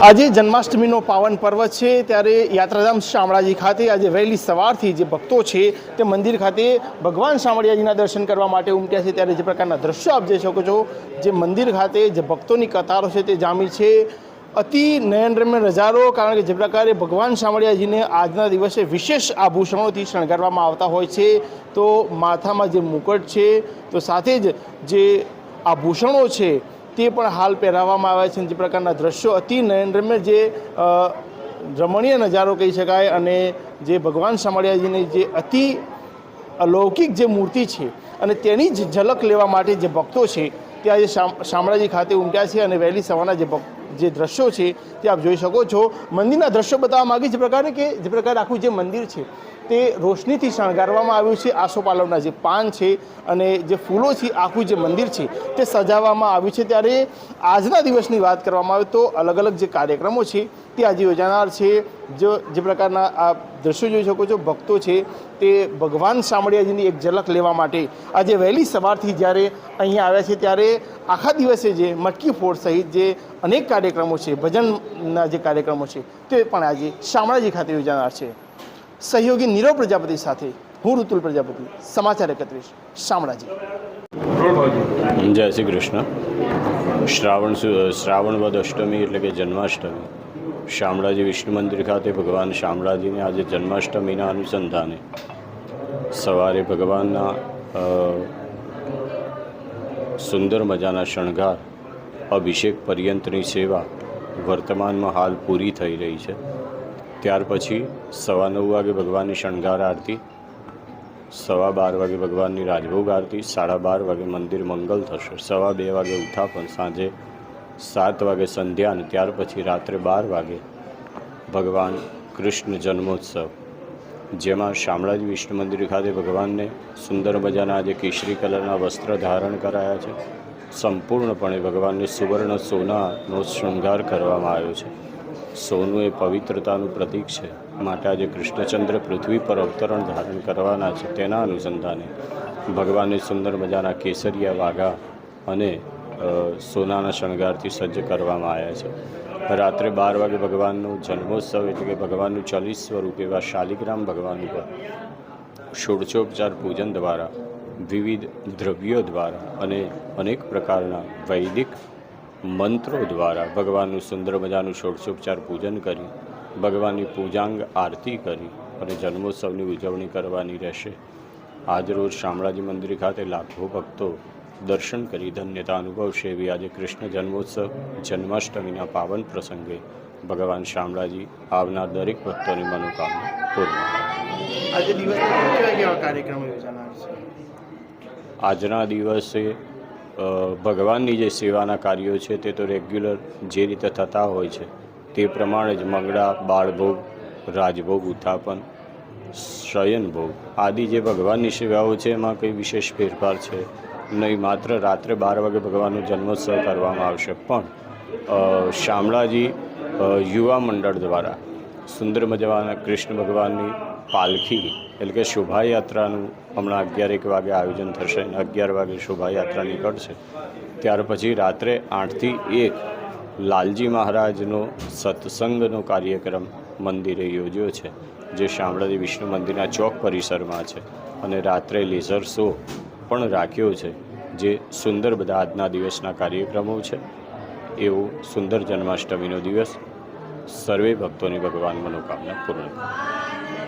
આજે જન્માષ્ટમીનો પાવન પર્વ છે ત્યારે યાત્રાધામ શામળાજી ખાતે આજે વહેલી સવારથી જે ભક્તો છે તે મંદિર ખાતે ભગવાન શામળિયાજીના દર્શન કરવા માટે ઉમટ્યા છે। ત્યારે જે પ્રકારના દ્રશ્યો આપ જોઈ શકો છો, જે મંદિર ખાતે જે ભક્તોની કતારો છે તે જામી છે। અતિ નયનરમ્ય નજારો, કારણ કે જે પ્રકારે ભગવાન શામળિયાજીને આજના દિવસે વિશેષ આભૂષણોથી શણગારવામાં આવતા હોય છે। તો માથામાં જે મુકટ છે, તો સાથે જ જે આભૂષણો છે તે પણ હાલ પહેરાવવામાં આવ્યા છે। જે પ્રકારના દ્રશ્યો અતિ નયનરમ્ય, જે રમણીય નજારો કહી શકાય, અને જે ભગવાન શામળિયાજીની જે અતિ અલૌકિક જે મૂર્તિ છે અને તેની જ ઝલક લેવા માટે જે ભક્તો છે તે આજે શામળાજી ખાતે ઉમટ્યા છે। અને વહેલી સવારના જે દ્રશ્યો છે તે આપ જોઈ શકો છો। મંદિરના દ્રશ્યો બતાવવા માગીશ જે પ્રકારે કે જે પ્રકારે આખું જે મંદિર છે તે રોશનીથી શણગારવામાં આવ્યું છે। આસોપાલવના જે પાન છે અને જે ફૂલોથી આખું જે મંદિર છે તે સજાવવામાં આવ્યું છે। ત્યારે આજના દિવસની વાત કરવામાં આવે તો અલગ અલગ જે કાર્યક્રમો છે તે આજે યોજાનાર છે। જે પ્રકારના આ દ્રશ્યો જોઈ શકો છો, ભક્તો છે તે ભગવાન શામળિયાજીની એક ઝલક લેવા માટે આજે વહેલી સવારથી જ્યારે અહીંયા આવ્યા છે, ત્યારે આખા દિવસે જે મટકી ફોડ સહિત જે અનેક કાર્યક્રમો છે, ભજનના જે કાર્યક્રમો છે તે પણ આજે શામળાજી ખાતે યોજાનાર છે। સહયોગી નીરવ પ્રજાપતિ સાથે હું ઋતુલ પ્રજાપતિ, સમાચાર 31 શામળાજી। જય શ્રી કૃષ્ણ। શ્રાવણ વદ અષ્ટમી એટલે કે જન્માષ્ટમી શામળાજી વિષ્ણુ મંદિર ખાતે ભગવાન શામળાજીને આજે જન્માષ્ટમીના અનુસંધાને સવારે ભગવાનના સુંદર મજાના શણગાર, અભિષેક પર્યંતની સેવા વર્તમાનમાં હાલ પૂરી થઈ રહી છે। ત્યાર પછી 9:15 વાગે ભગવાનની શણગાર આરતી, 12:15 વાગે ભગવાનની રાજભોગ આરતી, 12:30 વાગે મંદિર મંગલ થશે, 2:15 વાગે ઉત્થાપન, સાંજે 7 વાગે સંધ્યા, અને ત્યાર પછી રાત્રે 12 વાગે ભગવાન કૃષ્ણ જન્મોત્સવ, જેમાં શામળાજી વિષ્ણુ મંદિર ખાતે ભગવાનને સુંદર મજાના જે કેસરી કલરના વસ્ત્ર ધારણ કરાયા છે। સંપૂર્ણપણે ભગવાનને સુવર્ણ સોનાનો શૃંગાર કરવામાં આવ્યો છે। સોનું એ પવિત્રતાનું પ્રતીક છે, માટે આજે કૃષ્ણચંદ્ર પૃથ્વી પર અવતરણ ધારણ કરવાના છે। તેના અનુસંધાને ભગવાનને સુંદર મજાના કેસરિયા વાઘા અને સોનાના શણગારથી સજ્જ કરવામાં આવ્યા છે। રાત્રે 12 વાગે ભગવાનનો જન્મોત્સવ એટલે કે ભગવાનનું 40 સ્વરૂપ એવા શાલિગ્રામ ભગવાન ઉપર ષોડશોપચાર પૂજન દ્વારા, વિવિધ દ્રવ્યો દ્વારા અને અનેક પ્રકારના વૈદિક મંત્રો દ્વારા ભગવાનનું સુંદર મજાનું ષોડશોપચાર પૂજન કરી, ભગવાનની પૂજાંગ આરતી કરી અને જન્મોત્સવની ઉજવણી કરવાની રહેશે। આજરોજ શામળાજી મંદિર ખાતે લાખો ભક્તો દર્શન કરી ધન્યતા અનુભવશે એવી આજે કૃષ્ણ જન્મોત્સવ જન્માષ્ટમીના પાવન પ્રસંગે ભગવાન શામળાજી આવનાર દરેક ભક્તોની મનોકામના પૂર્ણ કરે। આજે દિવસના કેવા કાર્યક્રમો યોજાનાર છે? આજના દિવસે ભગવાનની જે સેવાના કાર્યો છે તે તો રેગ્યુલર જે રીતે થતા હોય છે તે પ્રમાણે જ મંગળા, બાળભોગ, રાજભોગ, ઉત્થાપન, શયનભોગ આદિ જે ભગવાનની સેવાઓ છે એમાં કંઈ વિશેષ ફેરફાર છે નહીં। માત્ર રાત્રે 12 વાગે ભગવાનનો જન્મોત્સવ કરવામાં આવશે, પણ શામળાજી યુવા મંડળ દ્વારા સુંદર મજાના કૃષ્ણ ભગવાનની પાલખી એટલે કે શોભાયાત્રાનું હમણાં 11-1 વાગે આયોજન થશે અને 11 વાગે શોભાયાત્રા નીકળશે। ત્યાર પછી રાત્રે 8 થી 1 લાલજી મહારાજનો સત્સંગનો કાર્યક્રમ મંદિરે યોજ્યો છે, જે શામળાજી વિષ્ણુ મંદિરના ચોક પરિસરમાં છે, અને રાત્રે લેઝર શો પણ રાખ્યો છે। જે સુંદર બધા આજના દિવસના કાર્યક્રમો છે। એવો સુંદર જન્માષ્ટમીનો દિવસ સર્વે ભક્તોની ભગવાન મનોકામના પૂર્ણ કરે।